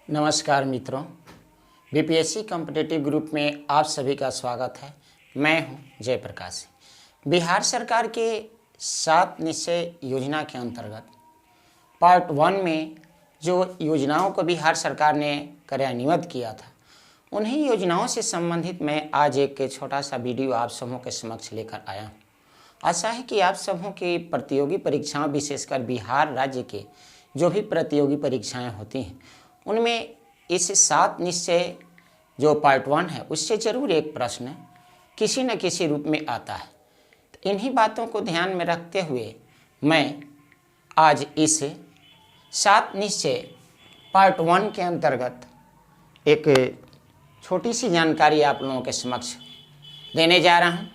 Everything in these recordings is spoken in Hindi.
नमस्कार मित्रों, बीपीएससी कॉम्पिटिटिव ग्रुप में आप सभी का स्वागत है। मैं हूं जयप्रकाश। बिहार सरकार के 7 निश्चय योजना के अंतर्गत पार्ट 1 में जो योजनाओं को बिहार सरकार ने कार्यान्वित किया था, उन्हीं योजनाओं से संबंधित मैं आज एक छोटा सा वीडियो आप सबों के समक्ष लेकर आया हूँ। आशा है कि आप सबों की प्रतियोगी परीक्षाओं, विशेषकर बिहार राज्य के जो भी प्रतियोगी परीक्षाएं होती हैं, उनमें इस 7 निश्चय जो पार्ट 1 है उससे ज़रूर एक प्रश्न किसी न किसी रूप में आता है। तो इन्हीं बातों को ध्यान में रखते हुए मैं आज इस 7 निश्चय पार्ट 1 के अंतर्गत एक छोटी सी जानकारी आप लोगों के समक्ष देने जा रहा हूँ।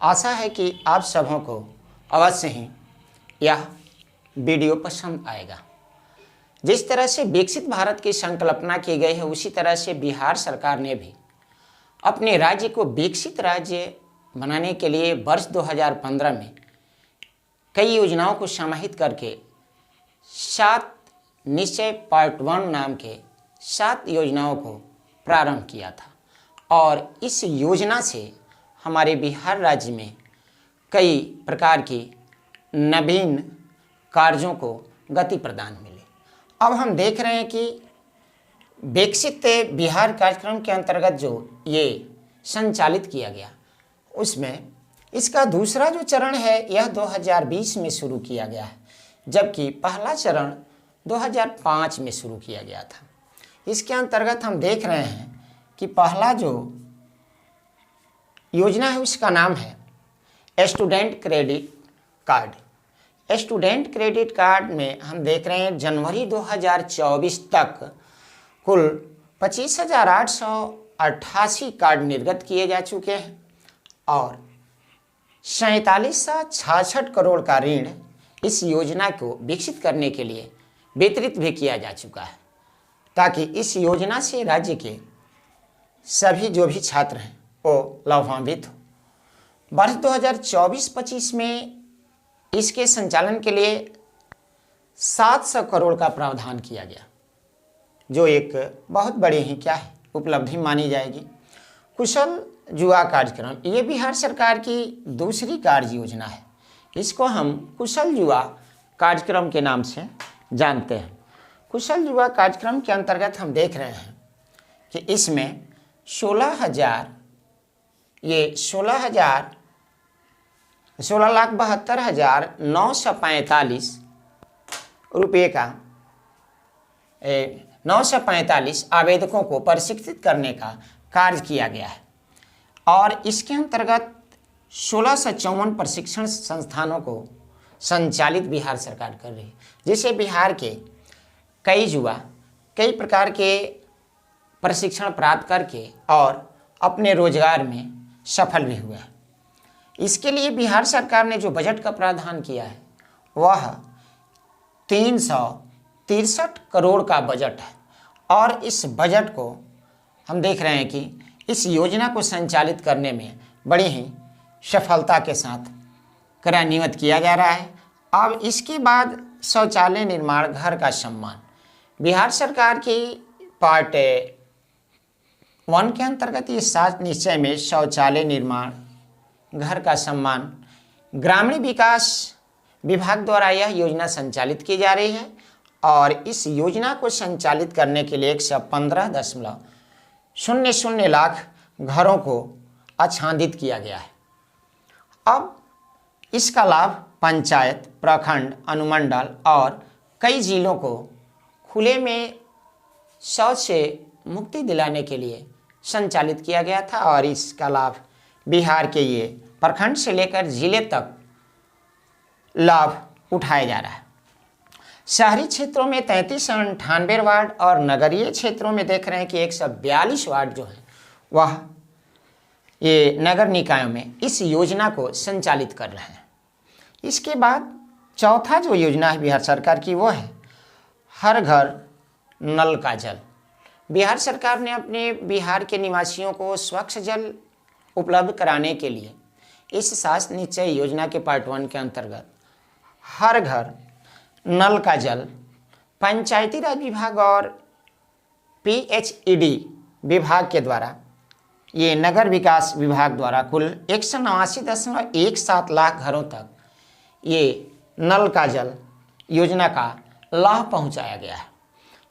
आशा है कि आप सबों को अवश्य ही यह वीडियो पसंद आएगा। जिस तरह से विकसित भारत की संकल्पना की गई है, उसी तरह से बिहार सरकार ने भी अपने राज्य को विकसित राज्य बनाने के लिए वर्ष 2015 में कई योजनाओं को समाहित करके 7 निश्चय पार्ट 1 नाम के 7 योजनाओं को प्रारंभ किया था और इस योजना से हमारे बिहार राज्य में कई प्रकार की नवीन कार्यों को गति प्रदान मिली। अब हम देख रहे हैं कि विकसित बिहार कार्यक्रम के अंतर्गत जो ये संचालित किया गया, उसमें इसका दूसरा जो चरण है यह 2020 में शुरू किया गया है, जबकि पहला चरण 2005 में शुरू किया गया था। इसके अंतर्गत हम देख रहे हैं कि पहला जो योजना है उसका नाम है student credit card. Student credit card में हम देख रहे हैं जनवरी 2024 तक कुल 25,888 कार्ड निर्गत किए जा चुके हैं और 4766 करोड़ का ऋण इस योजना को विकसित करने के लिए वितरित भी किया जा चुका है, ताकि इस योजना से राज्य के सभी जो भी छात्र हैं वो लाभान्वित हो। वर्ष 2024-25 में इसके संचालन के लिए 700 करोड़ का प्रावधान किया गया, जो एक बहुत बड़ी ही उपलब्धि मानी जाएगी। कुशल युवा कार्यक्रम, ये बिहार सरकार की दूसरी कार्य योजना है। इसको हम कुशल युवा कार्यक्रम के नाम से जानते हैं। कुशल युवा कार्यक्रम के अंतर्गत हम देख रहे हैं कि इसमें 16,72,945 रुपये का 945 आवेदकों को प्रशिक्षित करने का कार्य किया गया है और इसके अंतर्गत 1654 प्रशिक्षण संस्थानों को संचालित बिहार सरकार कर रही है, जिससे बिहार के कई युवा कई प्रकार के प्रशिक्षण प्राप्त करके और अपने रोजगार में सफल भी हुआ है। इसके लिए बिहार सरकार ने जो बजट का प्रावधान किया है वह 363 करोड़ का बजट है और इस बजट को हम देख रहे हैं कि इस योजना को संचालित करने में बड़ी ही सफलता के साथ कार्यान्वित किया जा रहा है। अब इसके बाद शौचालय निर्माण, घर का सम्मान, बिहार सरकार की पार्ट 1 के अंतर्गत ये 7 निश्चय में शौचालय निर्माण, घर का सम्मान, ग्रामीण विकास विभाग द्वारा यह योजना संचालित की जा रही है और इस योजना को संचालित करने के लिए 115.00 लाख घरों को आच्छादित किया गया है। अब इसका लाभ पंचायत, प्रखंड, अनुमंडल और कई जिलों को खुले में शौच से मुक्ति दिलाने के लिए संचालित किया गया था और इसका लाभ बिहार के ये प्रखंड से लेकर जिले तक लाभ उठाया जा रहा है। शहरी क्षेत्रों में 3398 वार्ड और नगरीय क्षेत्रों में देख रहे हैं कि 142 वार्ड जो है वह ये नगर निकायों में इस योजना को संचालित कर रहे हैं। इसके बाद चौथा जो योजना है बिहार सरकार की वो है हर घर नल का जल। बिहार सरकार ने अपने बिहार के निवासियों को स्वच्छ जल उपलब्ध कराने के लिए इस 7 निश्चय योजना के पार्ट 1 के अंतर्गत हर घर नल का जल पंचायती राज विभाग और PHED विभाग के द्वारा, ये नगर विकास विभाग द्वारा कुल 189.17 लाख घरों तक ये नल का जल योजना का लाभ पहुंचाया गया है।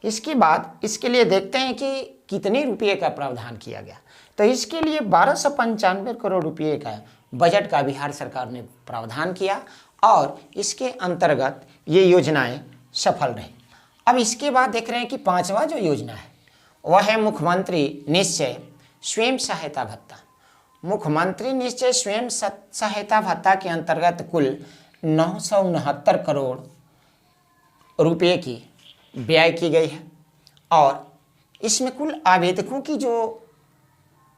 इसके बाद इसके लिए देखते हैं कि कितने रुपये का प्रावधान किया गया। तो इसके लिए 1295 करोड़ रुपये का बजट का बिहार सरकार ने प्रावधान किया और इसके अंतर्गत ये योजनाएं सफल रही। अब इसके बाद देख रहे हैं कि पांचवा जो योजना है वह है मुख्यमंत्री निश्चय स्वयं सहायता भत्ता। मुख्यमंत्री निश्चय स्वयं सहायता भत्ता के अंतर्गत कुल 969 करोड़ रुपये की व्यय की गई है और इसमें कुल आवेदकों की जो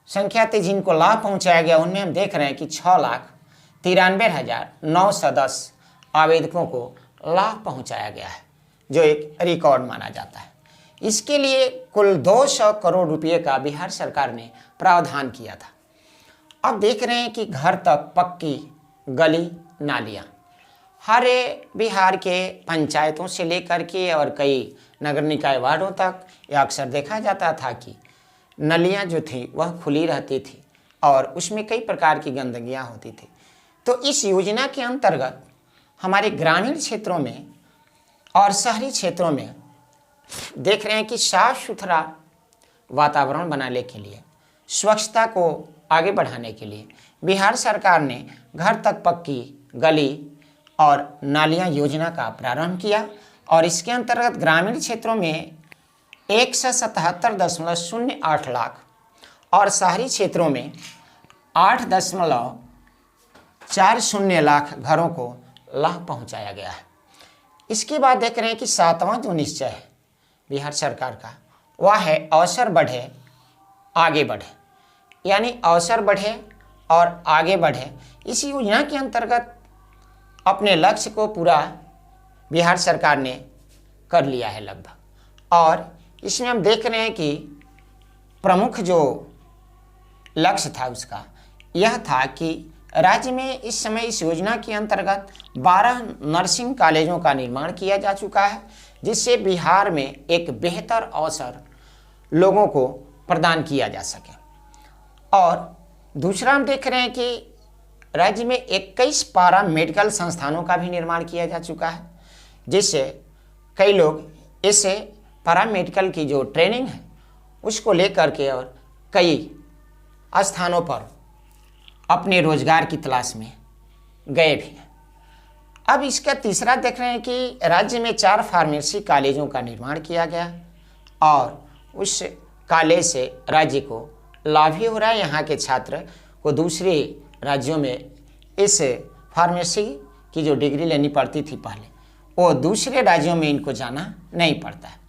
संख्या थी जिनको लाभ पहुंचाया गया उनमें हम देख रहे हैं कि 6,93,910 आवेदकों को लाभ पहुंचाया गया है, जो एक रिकॉर्ड माना जाता है। इसके लिए कुल 200 करोड़ रुपये का बिहार सरकार ने प्रावधान किया था। अब देख रहे हैं कि घर तक पक्की गली नालियाँ हर बिहार के पंचायतों से लेकर के और कई नगर निकाय वार्डों तक यह अक्सर देखा जाता था कि नलियाँ जो थी वह खुली रहती थी और उसमें कई प्रकार की गंदगियाँ होती थी। तो इस योजना के अंतर्गत हमारे ग्रामीण क्षेत्रों में और शहरी क्षेत्रों में देख रहे हैं कि साफ सुथरा वातावरण बनाने के लिए, स्वच्छता को आगे बढ़ाने के लिए बिहार सरकार ने घर तक पक्की गली और नालियाँ योजना का प्रारंभ किया और इसके अंतर्गत ग्रामीण क्षेत्रों में 177.08 लाख और शहरी क्षेत्रों में 8.40 लाख घरों को लाभ पहुंचाया गया है। इसके बाद देख रहे हैं कि सातवां जो निश्चय है बिहार सरकार का वह है अवसर बढ़े आगे बढ़े, यानी अवसर बढ़े और आगे बढ़े। इस योजना के अंतर्गत अपने लक्ष्य को पूरा बिहार सरकार ने कर लिया है लगभग और इसमें हम देख रहे हैं कि प्रमुख जो लक्ष्य था उसका यह था कि राज्य में इस समय इस योजना के अंतर्गत 12 नर्सिंग कॉलेजों का निर्माण किया जा चुका है, जिससे बिहार में एक बेहतर अवसर लोगों को प्रदान किया जा सके। और दूसरा हम देख रहे हैं कि राज्य में 21 पारा मेडिकल संस्थानों का भी निर्माण किया जा चुका है, जिससे कई लोग इससे पैरामेडिकल की जो ट्रेनिंग है उसको लेकर के और कई स्थानों पर अपने रोजगार की तलाश में गए भी हैं। अब इसका तीसरा देख रहे हैं कि राज्य में 4 फार्मेसी कॉलेजों का निर्माण किया गया और उस कॉलेज से राज्य को लाभ ही हो रहा है। यहाँ के छात्र को दूसरे राज्यों में इस फार्मेसी की जो डिग्री लेनी पड़ती थी पहले, वो दूसरे राज्यों में इनको जाना नहीं पड़ता है।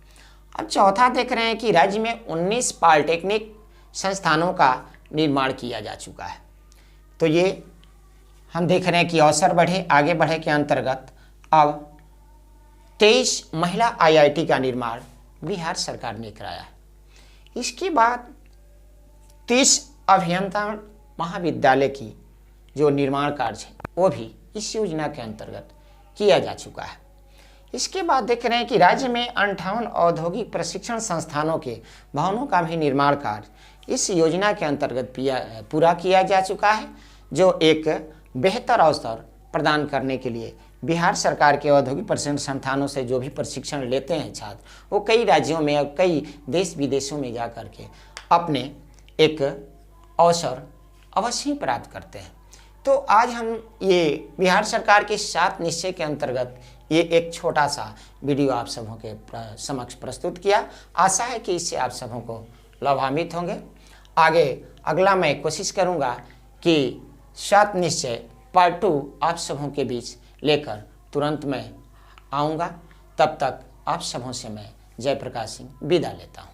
अब चौथा देख रहे हैं कि राज्य में 19 पॉलिटेक्निक संस्थानों का निर्माण किया जा चुका है। तो ये हम देख रहे हैं कि अवसर बढ़े आगे बढ़े के अंतर्गत अब 23 महिला IIT का निर्माण बिहार सरकार ने कराया है। इसके बाद 30 अभियंता महाविद्यालय की जो निर्माण कार्य है वो भी इस योजना के अंतर्गत किया जा चुका है। इसके बाद देख रहे हैं कि राज्य में 58 औद्योगिक प्रशिक्षण संस्थानों के भवनों का भी निर्माण कार्य इस योजना के अंतर्गत पूरा किया जा चुका है, जो एक बेहतर अवसर प्रदान करने के लिए बिहार सरकार के औद्योगिक प्रशिक्षण संस्थानों से जो भी प्रशिक्षण लेते हैं छात्र, वो कई राज्यों में और कई देश विदेशों में जा कर के अपने एक अवसर अवश्य ही प्राप्त करते हैं। तो आज हम ये बिहार सरकार के 7 निश्चय के अंतर्गत ये एक छोटा सा वीडियो आप सबों के समक्ष प्रस्तुत किया। आशा है कि इससे आप सबों को लाभान्वित होंगे। आगे अगला मैं कोशिश करूँगा कि 7 निश्चय पार्ट 2 आप सबों के बीच लेकर तुरंत मैं आऊँगा। तब तक आप सबों से मैं जयप्रकाश सिंह विदा लेता हूँ।